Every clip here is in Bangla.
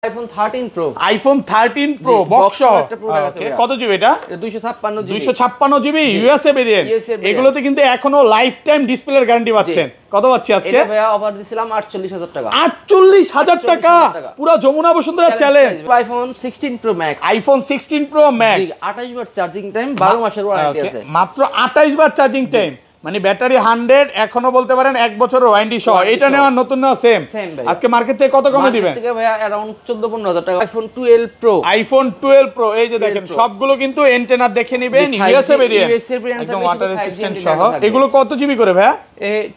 iPhone 13 Pro iPhone 13 Pro box কত জিবি এটা? 256 জিবি ইউএসএ ভেরিয়েন্ট। এগুলোতে কিন্তু এখনো লাইফ টাইম ডিসপ্লের গ্যারান্টি পাচ্ছেন। কত পাচ্ছি আজকে? এটা ভাইয়া অফার দিছিলাম 48000 টাকা। 48000 টাকা পুরো Jamuna Bashundhara challenge. iPhone 16 Pro Max। iPhone 16 Pro Max 28 বার চার্জিং টাইম, 12 মাসের ওয়ারেন্টি আছে। মাত্র 28 বার চার্জিং টাইম, মানে ব্যাটারি 100, এখনো বলতে পারেন 1 বছরের ওয়ারেন্টি সহ। এটা নেওয়া নতুন না সেম? আজকে মার্কেট থেকে কত কমে দিবেন? মার্কেট থেকে ভাইয়া अराउंड 14-15 টাকা। iPhone 12 Pro। iPhone 12 Pro এই যে দেখেন সবগুলো কিন্তু এন্টেনার দেখে নেবেন, ইউএসএ ভেরিয়েন্ট একদম ওয়াটার রেজিস্ট্যান্ট সহ। এগুলো কত জিবি করে ভাইয়া?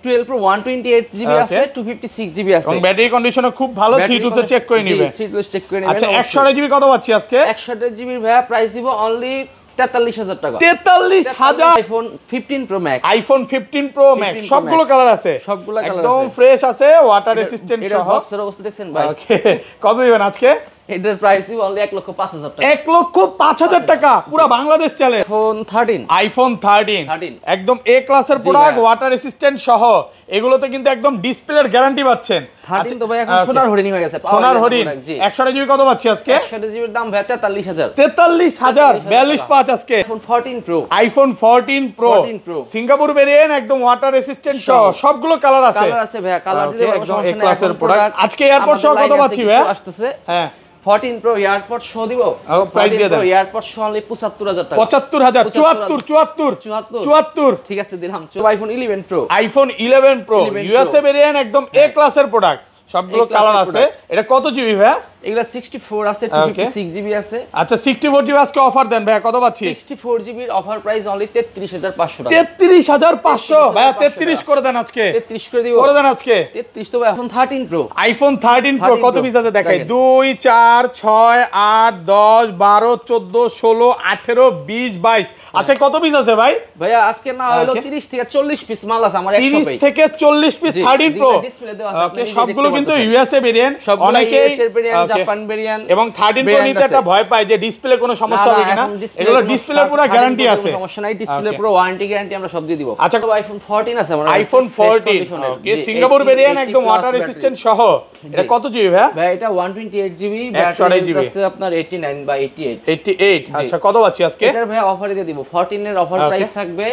12 Pro 128 জিবি আছে, 256 জিবি আছে। এবং ব্যাটারি কন্ডিশনও খুব ভালো, 3 চেক করে নেবেন। 3 চেক করে নেবেন। আচ্ছা 128 জিবি কত পাচ্ছি আজকে? 128 জিবি ভাইয়া প্রাইস দিব অনলি 43000 টাকা। 43000। iPhone 15 Pro Max। iPhone 15 Pro Max সবগুলো কালার আছে, সবগুলো কালার আছে, একদম ফ্রেশ আছে, ওয়াটার রেজিস্ট্যান্ট সহ। এটা বক্সের অবস্থা দেখছেন ভাই? ওকে, কত দিবেন আজকে? এটার প্রাইস দিব অনলি 1,05,000 টাকা। 1,05,000 টাকা পুরো বাংলাদেশ চ্যালেঞ্জ। iPhone 13 একদম এ ক্লাসের প্রোডাক্ট, ওয়াটার রেজিস্ট্যান্ট সহ। এগুলোতে কিন্তু একদম ডিসপ্লের গ্যারান্টি পাচ্ছেন। 13 তো ভাই এখন সোনার হরিণ হয়ে গেছে। সোনার হরিণ 128 জিবি কত পাচ্ছি আজকে? 128 জিবির দাম ভাই 43000। 43000 42.5 আজকে। iPhone 14 Pro। iPhone 14 Pro Singapore variant একদম ওয়াটার রেজিস্ট্যান্ট সহ, সবগুলো কালার আছে। কালার আছে ভাই, কালার দিতে পারবো, একদম সমস্যা এ নাই। ক্লাসের প্রোডাক্ট আজকে এয়ারপোর্ট সহ কত পাচ্ছি ভাই? আসতেছে হ্যাঁ 14 Pro এয়ারপোর্ট শো দিব। প্রাইস দিয়ে দেন। এয়ারপোর্ট শো অনলি 75000 টাকা। 75000 74 ঠিক আছে দিলাম। iPhone 11 Pro। iPhone 11 Pro USA variant একদম এ ক্লাসের প্রোডাক্ট, সবগুলো কালার আছে। এটা কত জিবি ভাই? এগুলা 64 আছে, 256 জিবি আছে। আচ্ছা 64 জিবি আজকে অফার দেন ভাই, কত পাচ্ছি? 64 জিবির অফার প্রাইস অনলি 33500 টাকা। 33500 ভাই, 33 করে দেন আজকে। 33 করে দিব, করে দেন আজকে। 33 তো ভাই। iPhone 13 Pro। iPhone 13 Pro কত পিস আছে দেখাই? 2 4 6 8 10 12 14 16 18 20 22 আছে। কত পিস আছে ভাই? ভাইয়া আজকে না হলো 30 থেকে 40 পিস মাল আছে আমার 100 30 থেকে 40 পিস 13 Pro। ওকে, সবগুলো কিন্তু ইউএসএ ভেরিয়েন্ট, অনেকে ইউএসএ ভেরিয়েন্ট, জাপান ভেরিয়েন্ট এবং 13 Pro নিতে একটা ভয় পায় যে ডিসপ্লে কোনো সমস্যা হবে কিনা। এগুলো ডিসপ্লে পুরো গ্যারান্টি আছে, সমস্যা নাই। ডিসপ্লে পুরো ওয়ারেন্টি গ্যারান্টি আমরা সব দিয়ে দিব। আচ্ছা iPhone 14 আছে আমার। iPhone 14 ওকে, সিঙ্গাপুর ভেরিয়েন্ট একদম ওয়াটার রেজিস্ট্যান্ট সহ। এটা কত জিবি ভাই? ভাই এটা 128 জিবি, ব্যাটারি আছে আপনার 89 বা 88। আচ্ছা কত পাচ্ছি আজকে? এটার ভাই অফারে দিয়ে দিব। 14 এর অফার প্রাইস থাকবে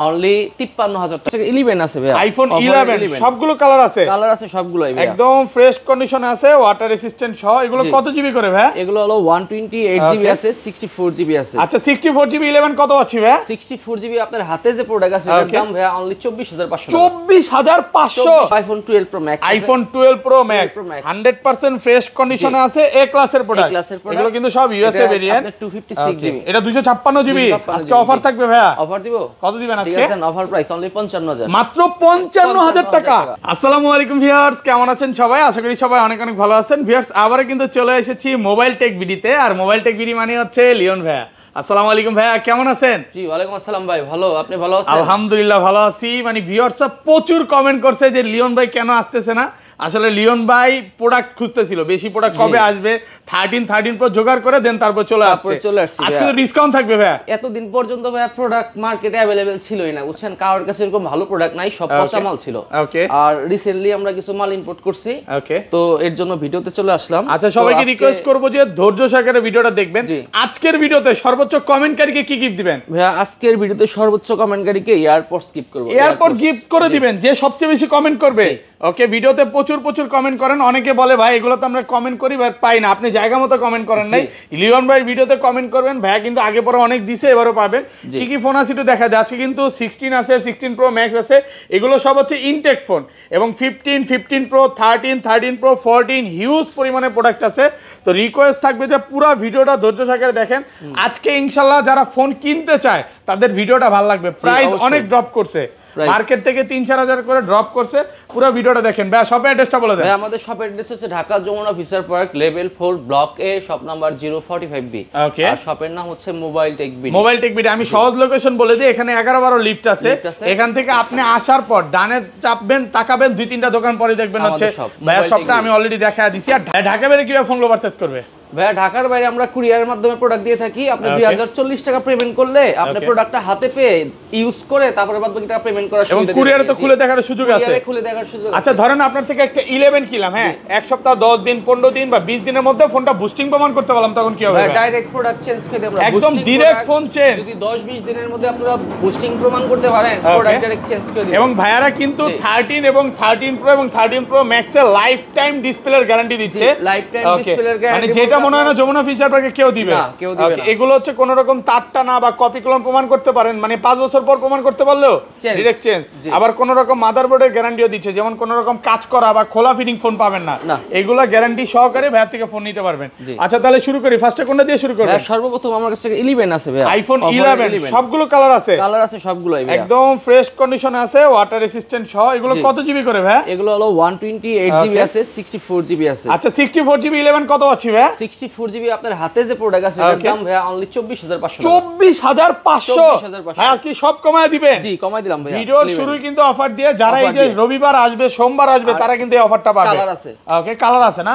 অনলি 53000 টাকা। 11 আছে ভাই, iPhone 11 সবগুলো কালার আছে, কালার আছে সবগুলোই ভাই, একদম ফ্রেশ কন্ডিশনে আছে, ওয়াটার রেজিস্ট্যান্ট সহ। এগুলো কত জিবি করে ভাই? এগুলো হলো 128 জিবি আছে, 64 জিবি আছে। আচ্ছা 64 জিবি 11 কত পাচ্ছি ভাই? 64 জিবি আপনার হাতে যে প্রোডাক্ট আছে এটার দাম ভাই অনলি 24500 24500। iPhone 12 Pro Max আছে। iPhone 12 Pro Max 100% ফ্রেশ কন্ডিশনে আছে, এ ক্লাসের প্রোডাক্ট। এগুলো কিন্তু সব ইউএসএ ভেরিয়েন্ট। 256 জিবি, এটা 256 জিবি। আজকে অফার থাকবে ভাই? অফার দিব। কত দিবেন আজকে? ঠিক আছে, অফার প্রাইস অনলি 55000, মাত্র 55000 টাকা। আসসালামু আলাইকুম ভিউয়ার্স, কেমন আছেন সবাই? আশা করি সবাই অনেক অনেক ভালো আছেন। ভিউয়ার্স আবারো কিন্তু চলে এসেছি মোবাইল টেক ভিডিওতে, আর মোবাইল টেক ভিডিও মানে হচ্ছে লিওন ভাইয়া। আসসালামু আলাইকুম ভাইয়া, কেমন আছেন? জি ওয়ালাইকুম আসসালাম ভাই, ভালো, আপনি ভালো আছেন? আলহামদুলিল্লাহ ভালো আছি। মানে ভিউয়ার্সরা প্রচুর কমেন্ট করছে যে লিওন ভাই কেন আসতেছে না। আসলে লিওন ভাই প্রোডাক্ট খুঁজতেছিল, বেশি প্রোডাক্ট কবে আসবে, 13 Pro জোগাড় করে দেন তারপর চলে আসছে। আজকে তো ডিসকাউন্ট থাকবে ভাই। এতদিন পর্যন্ত ভাই প্রোডাক্ট মার্কেটে अवेलेबल ছিলই না, বুঝছেন, কারোর কাছে এরকম ভালো প্রোডাক্ট নাই, সব পচা মাল ছিল। ওকে, আর রিসেন্টলি আমরা কিছু মাল ইম্পোর্ট করছি। ওকে, তো এর জন্য ভিডিওতে চলে আসলাম। আচ্ছা সবাইকে রিকোয়েস্ট করব যে ধৈর্য সহকারে ভিডিওটা দেখবেন। আজকের ভিডিওতে সর্বোচ্চ কমেন্টকারীকে কি গিফট দিবেন ভাই? আজকের ভিডিওতে সর্বোচ্চ কমেন্টকারীকে এয়ারপডস গিফট করব। এয়ারপডস গিফট করে দিবেন যে সবচেয়ে বেশি কমেন্ট করবে। ওকে, ভিডিওতে প্রচুর কমেন্ট করেন। অনেকে বলে ভাই এগুলো তো আমরা কমেন্ট করি বাট পাই না। আপনি জায়গা মতো কমেন্ট করেন নাই। লিওন ভাই ভিডিওতে কমেন্ট করবেন, ভাই কিন্তু আগে পরে অনেক দিছে, এবারও পাবেন। কি কি ফোন আছে একটু দেখা যায়। আজকে কিন্তু 16 আছে, 16 Pro Max আছে, এগুলো সব হচ্ছে ইনটেক ফোন। এবং 15 Pro, 13 Pro, 14 হিউজ পরিমাণে প্রোডাক্ট আছে। তো রিকোয়েস্ট থাকবে যে পুরো ভিডিওটা ধৈর্য সহকারে দেখেন। আজকে ইনশাআল্লাহ যারা ফোন কিনতে চায় তাদের ভিডিওটা ভালো লাগবে। প্রাইস অনেক ড্রপ করছে, মার্কেট থেকে 3-4 করে ড্রপ করছে। পুরো ভিডিওটা দেখেন। ভাই শপের অ্যাড্রেসটা বলে দেন। ভাই আমাদের শপের অ্যাড্রেস হচ্ছে Dhaka Jamuna future park level 4 block A, shop number 045B। Okay, আর শপের নাম হচ্ছে mobile tech video. Mobile tech video. আমি সহজ লোকেশন বলে দিই, এখানে 11-12 লিফট আছে। এখান থেকে আপনি আসার পর ডানে চাপবেন, তাকাবেন, 2-3টা দোকান পরে দেখবেন হচ্ছে ভাইয়া শপটা আমি অলরেডি দেখায় দিছি। আর ঢাকা বাইরে কিভাবে ফোন পারচেজ করবে? ভাইয়া ঢাকার বাইরে আমরা কুরিয়ারের মাধ্যমে প্রোডাক্ট দিয়ে থাকি। আপনি 2040 টাকা পেমেন্ট করলে আপনি প্রোডাক্টটা হাতে পেয়ে ইউজ করে তারপরে বাদ বাকি টাকা পেমেন্ট করার সুবিধা। কুরিয়ারে তো খুলে দেখার সুযোগ আছে। খুলে দেখার নেওয়ার সুযোগ আচ্ছা ধরেন আপনার থেকে একটা 11 কিনলাম, হ্যাঁ, এক সপ্তাহ 10 দিন 15 দিন বা 20 দিনের মধ্যে ফোনটা বুস্টিং প্রমাণ করতে পারলাম, তখন কি হবে? ডাইরেক্ট প্রোডাক্ট চেঞ্জ করে আমরা একদম ডাইরেক্ট ফোন চেঞ্জ। যদি 10-20 দিনের মধ্যে আপনারা বুস্টিং প্রমাণ করতে পারেন, প্রোডাক্ট ডাইরেক্ট চেঞ্জ করে দিবেন। এবং ভাইয়ারা কিন্তু 13 এবং 13 প্রো এবং 13 প্রো ম্যাক্স এর লাইফ টাইম ডিসপ্লের গ্যারান্টি দিচ্ছে। লাইফ টাইম ডিসপ্লের গ্যারান্টি মানে যেটা মনে হয় না যমুনা ফিচার পার্কে কেউ দিবে না, কেউ দিবে না। এগুলো হচ্ছে কোন রকম তারটা না বা কপি ক্লোন প্রমাণ করতে পারেন, মানে 5 বছর পর প্রমাণ করতে পারলেও ডাইরেক্ট চেঞ্জ। আবার কোন রকম মাদারবোর্ডের গ্যারান্টিও দিচ্ছে, যেমন কোন রকম কাজ করা বা খোলা ফিটিং ফোন পাবেন না, এগুলা গ্যারান্টি সহকারে ভাইয়া থেকে ফোন নিতে পারবেন। আচ্ছা তাহলে শুরু করি, ফার্স্টে কোনটা দিয়ে শুরু করবেন? সর্বপ্রথম আমার কাছে 11 আছে ভাই, আইফোন 11 সবগুলো কালার আছে, সবগুলোই ভাই একদম ফ্রেশ কন্ডিশনে আছে, ওয়াটার রেসিস্ট্যান্ট সহ। এগুলো কত জিবি করে ভাই? এগুলো হলো 128 জিবি আছে, 64 জিবি আছে। আচ্ছা 64 জিবি 11 কত পাচ্ছি ভাই? 64 জিবি আপনার হাতে যে প্রোডাক্ট আছে এটার দাম ভাই অনলি 24500 24500 ভাই আজকে সব কমায় দিবেন? জি কমায় দিলাম ভাই। ভিডিওর শুরুই কিন্তু অফার দিয়ে, যারা এই যে রবিবার আসবে সোমবার আসবে তারা কিন্তু এই অফারটা পাবে। কালার আছে, ওকে কালার আছে না?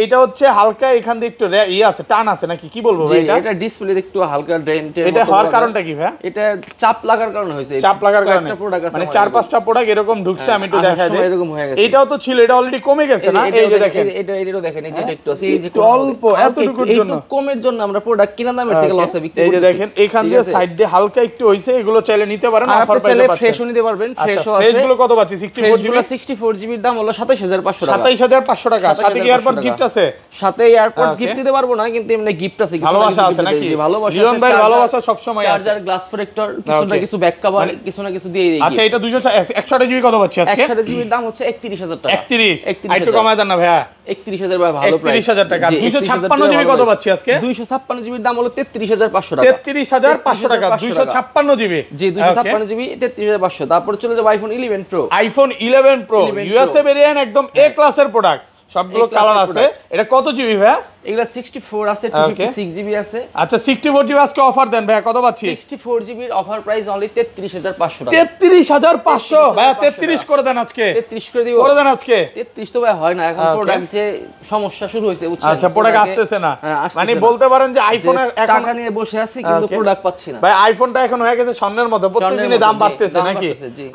এটা হচ্ছে হালকা এখান দিয়ে একটু আছে, টান আছে নাকি কি বলবো ভাই? এটা ডিসপ্লে একটু হালকা ডেন্টের এটা হওয়ার কারণটা কি ভাই? এটা চাপ লাগার কারণে হয়েছে, চাপ লাগার কারণে মানে 4-5টা প্রোডাক্ট এরকম ঢুকছে, আমি একটু দেখাই দেই। এরকম হয়ে গেছে, এটাও তো ছিল, এটা অলরেডি কমে গেছে না? এই যে দেখেন, এটাও দেখেন, এই যে একটু আছে, এই যে অল্প এতটুকুর জন্য, একটু কমের জন্য আমরা প্রোডাক্ট কিনা দামের থেকে লসে বিক্রি করতেছি। এই যে দেখেন এখান দিয়ে সাইড দিয়ে হালকা একটু হইছে, এগুলো চাইলে নিতে পারেন, অফার পাইতে পাচ্ছেন। ফ্রেশও নিতে পারবেন, ফ্রেশও আছে। ফ্রেশগুলো কত পাচ্ছি? 64 জিবির দাম হলো 27500 টাকা। 27500 টাকা। সাথে কি এয়ারপড গিফট আছে? সাথে এয়ারপড গিফট দিতে পারবো না, কিন্তু এমনি গিফট আছে, কিছু ভালোবাসা আছে নাকি? ভালোবাসা লিওন ভাই ভালোবাসা সব সময় আছে। চার্জার, গ্লাস প্রোটেক্টর, কিছু না কিছু ব্যাক কভার, কিছু না কিছু দিয়ে দেই। আচ্ছা এটা 128 জিবি কত পাচ্ছি আজকে? 128 জিবির দাম হচ্ছে 31000 টাকা। 31 একটু কমায় দেন না ভাইয়া। 31000 ভাই ভালো প্রাইস। 31000 টাকা। 256 জিবি কত পাচ্ছি আজকে? 256 জিবির দাম হলো 33500 টাকা। 33500 টাকা 256 জিবি। জি 256 জিবি 33500। তারপর চলে যাব iPhone 11 pro. IPhone 11 pro USA variant, একদম এ ক্লাসের প্রোডাক্ট, সবগুলো কালার আছে। এটা কত জিবি ভাই? এগুলা 64 আছে, 256 জিবি আছে। আচ্ছা 64 জিবি আজকে অফার দেন ভাই, কত পাচ্ছি? 64 জিবির অফার প্রাইস অনলি 33500 টাকা। 33500 ভাই, 33 করে দেন আজকে। 33 করে দিব, করে দেন আজকে। 33 তো ভাই হয় না, এখন প্রোডাক্ট যে সমস্যা শুরু হইছে বুঝছেন। আচ্ছা প্রোডাক্ট আসতেছে না, মানে বলতে পারেন যে আইফোন এখন টাকা নিয়ে বসে আছি কিন্তু প্রোডাক্ট পাচ্ছি না ভাই। আইফোনটা এখন হয়ে গেছে স্বর্ণের মতো, প্রতিদিনই দাম বাড়তেছে নাকি?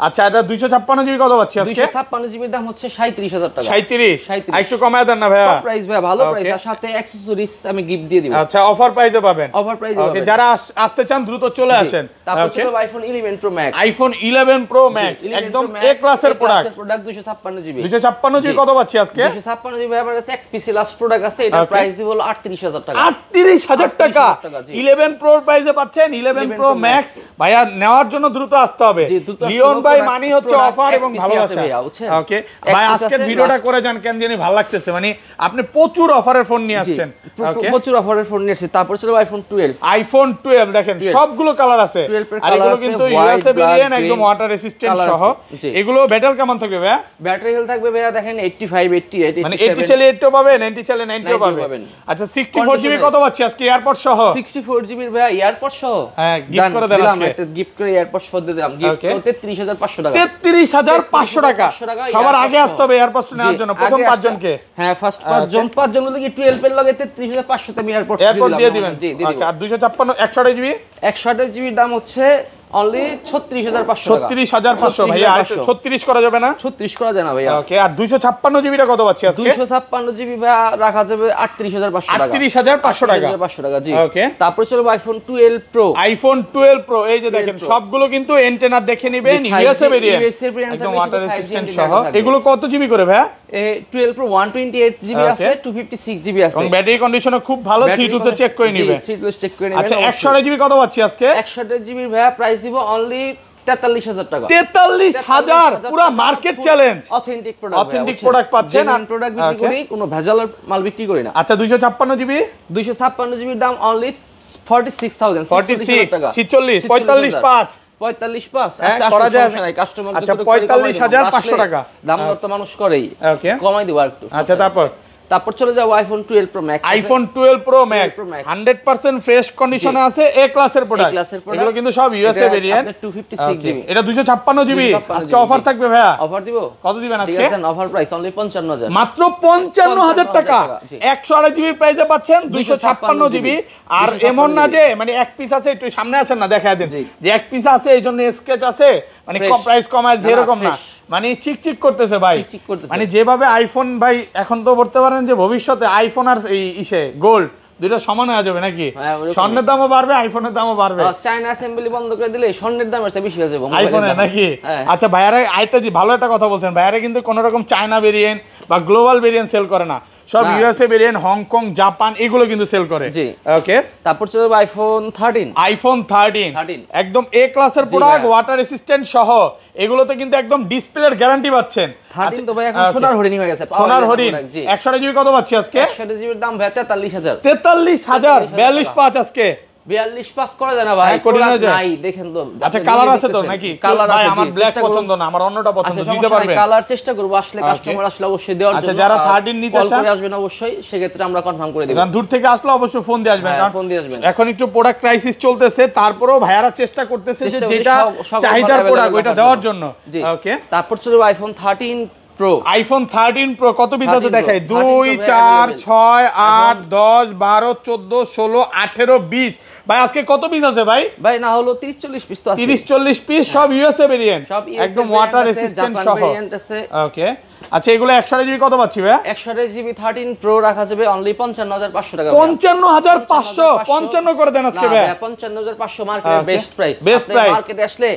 আচ্ছা এটা 256 জিবি কত পাচ্ছি আজকে? 256 জিবির দাম হচ্ছে 37000 টাকা। 37 একটু কমায় দেন না ভাই। প্রাইস ভাই ভালো প্রাইস, আর সাথে অ্যাকসেসরিজ আমি গিফট দিয়ে দিব। আচ্ছা অফার প্রাইসে পাবেন, অফার প্রাইসে পাবেন। যারা আসতে চান দ্রুত চলে আসেন। তারপর ছিল iPhone 11 pro max. IPhone 11 pro max একদম এ ক্লাসের প্রোডাক্ট। 256 জিবি। 256 জিবি কত পাচ্ছি আজকে? 256 জিবি আমার কাছে এক পিসি লাস্ট প্রোডাক্ট আছে, এটার প্রাইস দিব হলো 38000 টাকা। 38000 টাকা 11 প্রো প্রাইসে পাচ্ছেন। 11 প্রো ম্যাক্স ভাইয়া নেওয়ার জন্য দ্রুত আসতে হবে। লিওন ভাই মানি হচ্ছে অফার এবং ভালোবাসা। ওকে ভাই আজকের ভিডিওটা করে যান, কেন জানি ভালো লাগতেছে, মানে আপনি প্রচুর অফারের ফোন নিয়ে আসছেন। প্রচুর অফারের ফোন নিয়ে আসছে। তারপর ছিল আইফোন 12। আইফোন 12 দেখেন সবগুলো কালার আছে, আর এগুলো কিন্তু ইউএসএ ভেরিয়েন্ট, একদম ওয়াটার রেসিস্ট্যান্ট সহ। এগুলো ব্যাটারি কেমন থাকবে ভাই? ব্যাটারি হেলথ থাকবে ভাইয়া দেখেন 85 88 মানে 80 চলে 80 পাবে, 90 চলে 90 পাবেন। আচ্ছা 64 জিবি কত পাচ্ছি আজকে এয়ারপড সহ? 64 জিবির ভাইয়া এয়ারপড সহ, হ্যাঁ গিফট করে দেন আজকে। একটা গিফট করে এয়ারপড সহ দিয়ে দিলাম, গিফট করতে 33500 টাকা। 33500 টাকা। সবার আগে আসতে হবে এয়ারপড নেওয়ার জন্য, প্রথম 5 জনকে। হ্যাঁ ফার্স্ট 5 জন বলতে কি 12 এর লগে 33500 তে আমি এয়ারপড দিয়ে দিবেন। জি দিয়ে দিব। আর 256 128 জিবি 128 জিবির দাম হচ্ছে অনলি 36500 টাকা। 36500 ভাইয়া, আর 36 করা যাবে না? 36 করা যায় না ভাইয়া। ওকে আর 256 জিবিটা কত পাচ্ছি আজকে? 256 জিবি ভাইয়া রাখা যাবে 38500 টাকা। 38500 টাকা। 38500 টাকা জি। ওকে তারপর চলো আইফোন 12 প্রো। আইফোন 12 প্রো এই যে দেখেন সবগুলো কিন্তু এন্টেনার দেখে নেবেন, ইউএসএ ভেরিয়েন্ট, একদম ওয়াটার রেসিস্ট্যান্ট সহ। এগুলো কত জিবি করে ভাইয়া? 12 প্রো 128 জিবি আছে, 256 জিবি আছে। এবং ব্যাটারি কন্ডিশনও খুব ভালো, 3 টু চেক করে নিবে। 3 টু চেক করে নেবেন। আচ্ছা 128 জিবি কত পাচ্ছি আজকে? 128 জিবি ভাইয়া প্রাইস দিব অনলি 43000 টাকা। 43000 পুরো market challenge. Authentic product, authentic product পাচ্ছেন, আর প্রোডাক্ট বিক্রি করি, কোনো ভেজাল মাল বিক্রি করি না। আচ্ছা 256 জিবি 256 জিবির দাম অনলি 46000 টাকা। 46 45 5 45 আচ্ছা করা যায় না কাস্টমার। আচ্ছা 45500 টাকা দাম দর তো মানুষ করেই, ওকে কমাই দিব একটু। আচ্ছা তারপর চলে যাও iPhone 12 pro max. IPhone 12 pro max 100% fresh কন্ডিশনে আছে, এ ক্লাসের প্রোডাক্ট। এগুলো কিন্তু সব ইউএসএ ভেরিয়েন্ট, 256 জিবি। এটা 256 জিবি। আজকে অফার থাকবে ভাইয়া? অফার দিব। কত দিবেন আজকে? ঠিক আছে অফার প্রাইস অনলি 55000, মাত্র 55000 টাকা। 128 জিবির প্রাইসে পাচ্ছেন 256 জিবি। আর এমন না যে মানে এক পিস আছে, একটু সামনে আছেন না দেখায় দেন, যে এক পিস আছে এইজন্য স্কেচ আছে, মানে প্রাইস কম আছে এরকম না, মানে চিকচিক করতেছে ভাই, মানে যেভাবে আইফোন ভাই এখন তো বলতে পারেন যে ভবিষ্যতে আইফোন আর এই ইসে গোল্ড দুইটা সমান হয়ে যাবে নাকি, স্বর্ণের দামও বাড়বে আইফোনের দামও বাড়বে, চায়না অ্যাসেম্বলি বন্ধ করে দিলে স্বর্ণের দাম বেশি হয়ে যাবে আইফোনের নাকি। আচ্ছা ভাইয়ারা আইটা জি ভালো একটা কথা বলছেন, ভাইয়ারা কিন্তু কোনো রকম চায়না ভেরিয়েন্ট বা গ্লোবাল ভেরিয়েন্ট সেল করে না, সব ইউএসএ ভেরিয়েন্ট, হংকং, জাপান এগুলো কিন্তু সেল করে। জি ওকে, তারপর চলে আইফোন 13, আইফোন 13 একদম এ ক্লাসের প্রোডাক্ট, ওয়াটার রেসিস্ট্যান্ট সহ, এগুলোতে কিন্তু একদম ডিসপ্লের গ্যারান্টি পাচ্ছেন। 13 তো ভাই এখন সোনার হরিণ হয়ে গেছে, সোনার হরিণ 128 জিবি কত পাচ্ছি আজকে? 128 জিবির দাম ভাই 43000, 43000 42.5 আজকে 42.5 করা যায় না ভাই, নাই দেখেন তো। আচ্ছা কালার আছে তো নাকি? কালার আছে, আমার ব্ল্যাক পছন্দ না, আমার অন্যটা পছন্দ, দিতে পারবেন? কালার চেষ্টা করব, আসলে কাস্টমার আসলে অবশ্যই দেওয়ার জন্য। আচ্ছা যারা 13 নিতে চান কল করে আসবেন অবশ্যই, সেক্ষেত্রে আমরা কনফার্ম করে দেব। কারণ দূর থেকে আসলে অবশ্যই ফোন দিয়ে আসবেন, কারণ ফোন দিয়ে আসবেন। এখন একটু প্রোডাক্ট ক্রাইসিস চলতেছে, তারপরেও ভাইয়ারা চেষ্টা করতেছে যে যেটা চাহিদার প্রোডাক্ট ওইটা দেওয়ার জন্য। ওকে, তারপর চলে আইফোন 13 প্রো। আইফোন 13 প্রো কত পিস আছে দেখাই? 2 4 6 8 10 12 14 16 18 20। ভাই আজকে কত পিস আছে ভাই? ভাই না হলো 30 40 পিস তো আছে, 30 40 পিস, সব ইউএসএ ভেরিয়েন্ট, একদম ওয়াটার রেসিস্ট্যান্ট সহ। ওকে, আচ্ছা এগুলো 128 জিবি কত পাচ্ছি ভাই? 128 জিবি 13 প্রো রাখা যাবে অনলি 55500 টাকা। 55500 55 করে দেন আজকে ভাই। 55500 মার্কেটের বেস্ট প্রাইস। মার্কেটে আসলে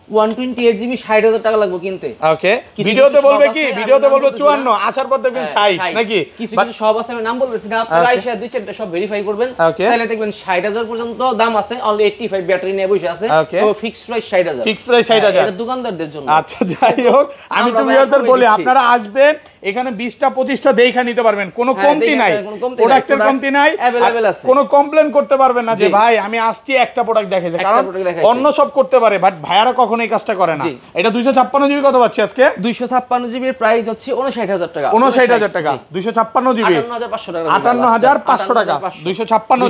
128 জিবি 60000 টাকা লাগবে কিনতে। ওকে, ভিডিওতে বলবে কি? ভিডিওতে বলবে 54, আসার পর দেখবেন 60 নাকি? কিছু কিছু সব আছে, আমি নাম বলতেছি না, আপনারা আইসা দুই চারটা সব ভেরিফাই করবেন, তাহলে দেখবেন 60000 পর্যন্ত দাম আছে, অনলি 85 ব্যাটারি নিয়ে বসে আছে, তো ফিক্সড প্রাইস 60000, ফিক্সড প্রাইস 60000, এটা দোকানদারদের জন্য। আচ্ছা যাই হোক, আমি তো ভিউয়ারদের বলি আপনারা আসবেন এখানে 20টা 25টা দেখা নিতে পারবেন, কোনো কমতি নাই, প্রোডাক্টের কমতি নাই, अवेलेबल আছে, কোনো কমপ্লেইন করতে পারবেন না যে ভাই আমি আসছি একটা প্রোডাক্ট দেখাইছে, কারণ অন্য সব করতে পারে, বাট ভাইয়ারা কখনো এই কাজটা করে না। এটা 256 জিবি কত পাচ্ছি আজকে? 256 জিবির প্রাইস হচ্ছে 59000 টাকা। 59000 টাকা 256 জিবি 58500 টাকা, 58500 টাকা 256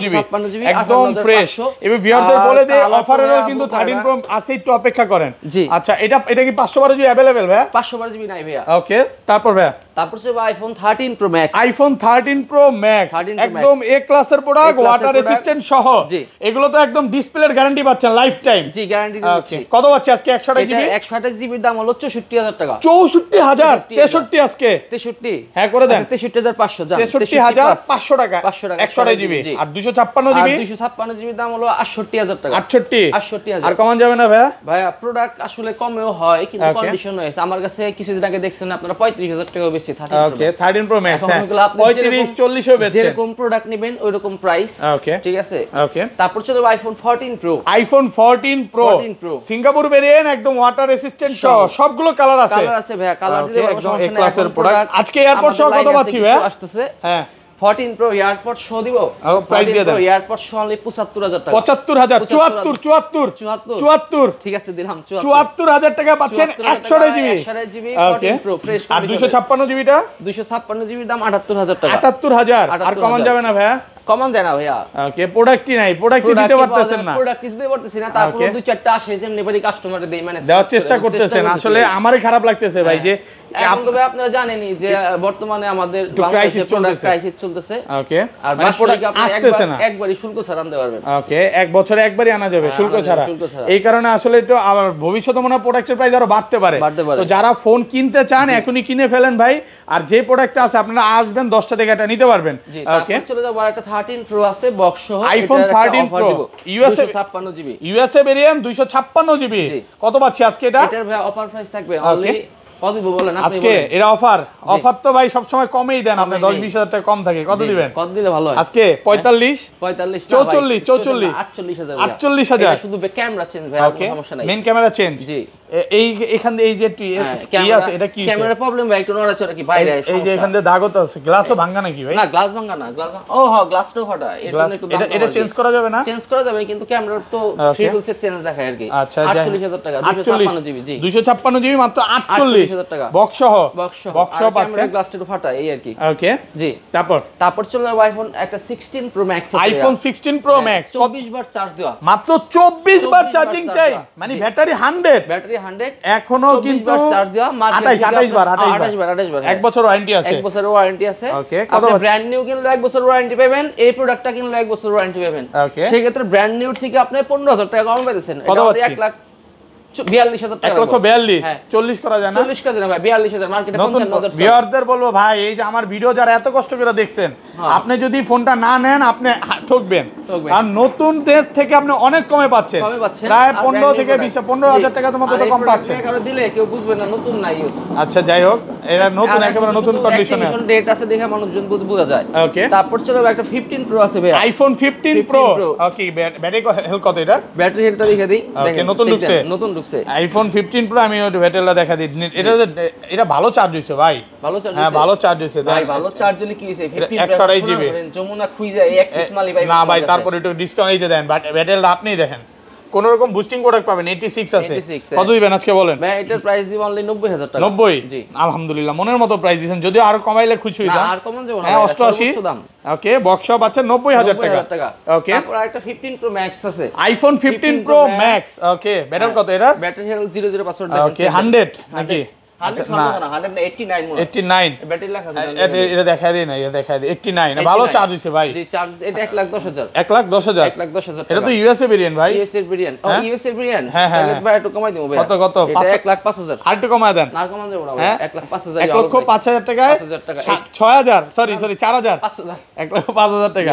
জিবি একদম ফ্রেশ। এবার ভিউয়ারদের বলে দেই অফারেরও কিন্তু 13 প্রো আছে, একটু অপেক্ষা করেন। আচ্ছা এটা কি 512 জিবি अवेलेबल ভাই? 512 জিবি নাই ভাইয়া। ওকে, তারপর ভাই তারপর হচ্ছে iPhone 13 pro max. IPhone 13 pro max একদম এ ক্লাসের প্রোডাক্ট, ওয়াটার রেসিস্ট্যান্ট সহ, এগুলো তো একদম ডিসপ্লের গ্যারান্টি পাচ্ছেন লাইফ টাইম। জি গ্যারান্টি দিচ্ছি। কত পাচ্ছি আজকে? 128 জিবি 128 জিবির দাম হলো 64000 টাকা। 64000 63 আজকে 63 হ্যাঁ করে দেন, 63500 জান, 63500 টাকা 128 জিবি। আর 256 জিবি 256 জিবির দাম হলো 68000 টাকা। 68000 আর কমান যাবে না ভাই? ভাইয়া প্রোডাক্ট আসলে কমেও হয়, কিন্তু কন্ডিশন হয়েছে। আমার কাছে কিছুদিন আগে দেখছেন আপনারা 35000 টাকা বেশি 13 প্রো ম্যাক্স 35 40 এও বেচছে। যেরকম প্রোডাক্ট নেবেন ওইরকম প্রাইস। ওকে ঠিক আছে। ওকে, তারপর চলো iPhone 14 pro. IPhone 14 pro Singapore variant, একদম ওয়াটার রেসিস্ট্যান্ট সহ, সবগুলো কালার আছে। কালার আছে ভাইয়া, কালার দিতে কোনো সমস্যা নাই। ক্লাসের প্রোডাক্ট আজকে এয়ারপড সহ কত পাচ্ছি ভাই? আসতেছে হ্যাঁ 14 প্রো এয়ারপড শো দিব। প্রাইস দিয়ে দেন। এয়ারপড শো অনলি 75000 টাকা। 75000 74 ঠিক আছে দিলাম 74000 টাকা পাচ্ছেন 128 জিবি 128 জিবি 14 প্রো ফ্রেশ। আর 256 জিবিটা 256 জিবির দাম 78000 টাকা। 78000 আর কমান যাবে না ভাইয়া? কমন যায় না ভাইয়া। ওকে, প্রোডাক্টই নাই, প্রোডাক্টই দিতে পারতেছেন না, প্রোডাক্ট দিতে পারতেছি না। তারপর দুই চারটা আসে যে নেবারি কাস্টমারে দেই, মানে দেওয়ার চেষ্টা করতেছেন। আসলে আমারই খারাপ লাগতেছে ভাই যে এখন তো ভাই আপনারা জানেনই যে বর্তমানে আমাদের বাংলাদেশে প্রোডাক্ট ক্রাইসিস চলতেছে। ওকে, আর মানে প্রোডাক্ট আসতেছে না, একবারই শুল্ক ছাড়া আনতে পারবেন। ওকে, এক বছরে একবারই আনা যাবে শুল্ক ছাড়া। এই কারণে আসলে একটু আমার ভবিষ্যতে মনে হয় প্রোডাক্টের প্রাইস আরো বাড়তে পারে। তো যারা ফোন কিনতে চান এখনই কিনে ফেলেন ভাই। আর যে প্রোডাক্টটা আছে আপনারা আসবেন 10টা থেকে এটা নিতে পারবেন। ওকে, চলে যাবো আরেকটা 13 প্রো আছে বক্স সহ, iPhone 13 pro USA 256 GB USA variant 256 GB কত পাচ্ছি আজকে? এটার ভাই অফার প্রাইস থাকবে অনলি কত দিব বলেন আপনি? আজকে এর অফার তো ভাই সব সময় কমই দেন আপনি, 10-20000 টাকা কম থাকে। কত দিবেন? কত দিলে ভালো হয়? আজকে 45 45 44 44 48000 এটা শুধু ক্যামেরা চেঞ্জ ভাই, আর কোনো সমস্যা নাই। Main camera change. জি এই এখান দিয়ে এই যে কি আছে এটা কি? ক্যামেরা প্রবলেম ভাই, একটু নড়াচড়া কি বাইরে সমস্যা। এই যে এখান দিয়ে দাগ আছে, গ্লাসও ভাঙা নাকি ভাই? না গ্লাস ভাঙা না, ও হ্যাঁ গ্লাসটাও ফাটা। এটা চেঞ্জ করা যাবে না? চেঞ্জ করা যাবে, কিন্তু ক্যামেরার তো থ্রি টুলসের চেঞ্জ দেখায় আর কি। আচ্ছা 48000 টাকা 256 জিবি। জি 256 জিবি মাত্র 48000 টাকা বক্স সহ ক্যামেরা গ্লাসটা একটু ফাটা এই আর কি। ওকে জি, তারপর চলে আইফোন একটা 16 প্রো ম্যাক্স আছে। আইফোন 16 প্রো ম্যাক্স 24 বার চার্জ দেওয়া, মাত্র 24 বার চার্জিং টাইম, মানে ব্যাটারি 100 এখনো কিন্তু 28 বার এক বছর ওয়ারেন্টি আছে। ওকে, আপনি ব্র্যান্ড নিউ কিনলে 1 বছর ওয়ারেন্টি পাবেন, এই প্রোডাক্টটা কিনলে 1 বছর ওয়ারেন্টি পাবেন। সেই ক্ষেত্রে ব্র্যান্ড নিউ থেকে আপনি 15000 টাকা কম পাইতেছেন। এটা 1 লাখ 42000 টাকা 1,42,000 40 করা যায় না 40 কাজ না ভাই 42000 মার্কেটে 55000 ভিউয়ারদের বলবো ভাই এই যে আমার ভিডিও যারা এত কষ্ট করে দেখছেন আপনি যদি ফোনটা না নেন আপনি ঠকবেন আর নতুনদের থেকে আপনি অনেক কমে পাচ্ছেন প্রায় 15 থেকে 15000 টাকার মতো তো কম পাচ্ছেন কারণ দিলে কেউ বুঝবে না নতুন নাই আচ্ছা যাই হোক এটা নতুন একেবারে নতুন কন্ডিশনে আছে ডেট আছে দেখে মানুষজন বোঝা যায় ওকে তারপর চলো একটা 15 প্রো আছে ভাই iPhone 15 pro okay battery health কত এটা ব্যাটারি হেলথটা দেখে দেই দেখেন নতুন ঢুকছে আইফোন 15 প্রো আমি ওই ব্যাটারিটা দেখা দিই এটা ভালো চার্জ হইছে ভাই ভালো চার্জ হ্যাঁ ভালো চার্জ হইছে ভাই ভালো চার্জ হলে কি হইছে 128 জিবি যমুনা খুইজা এক পিস মালি ভাই না ভাই তারপর একটু ডিসকাউন্ট এই যে দেন ব্যাটারিটা আপনিই দেখেন কোন রকম বুস্টিং প্রোডাক্ট পাবেন 86 আছে কত দিবেন আজকে বলেন ভাই এটার প্রাইস দিব অনলি 90000 টাকা 90 জি আলহামদুলিল্লাহ মনের মতো প্রাইস দিবেন যদি আরো কমাইলে খুশি হইতাম আর কমান যাব না 88 দাম ওকে বক্সশপ আছে 90000 টাকা ওকে তারপর একটা 15 প্রো ম্যাক্স আছে iPhone 15 pro max okay battery কত এটা ব্যাটারি হেলথ 00 পাসওয়ার্ড দেখেন ওকে 100 নাকি 89 ব্যাটারি লেখা আছে এটা দেখাই দিই না এটা দেখাই দিই 89 ভালো চার্জ হইছে ভাই জি চার্জ এটা 1,10,000 1,10,000 1,10,000 এটা তো ইউএসএ ভেরিয়েন্ট ভাই ইউএসএ ভেরিয়েন্ট ও ইউএসএ ভেরিয়েন্ট তাহলে ভাই একটু কমাই দিমু ভাই কত এটা 1,05,000 আর একটু কমায় দেন আর কমান দেব না ভাই 1,05,000 1,05,000 টাকায় 5,000 টাকা 6000 সরি 4000 5000 1,05,000 টাকা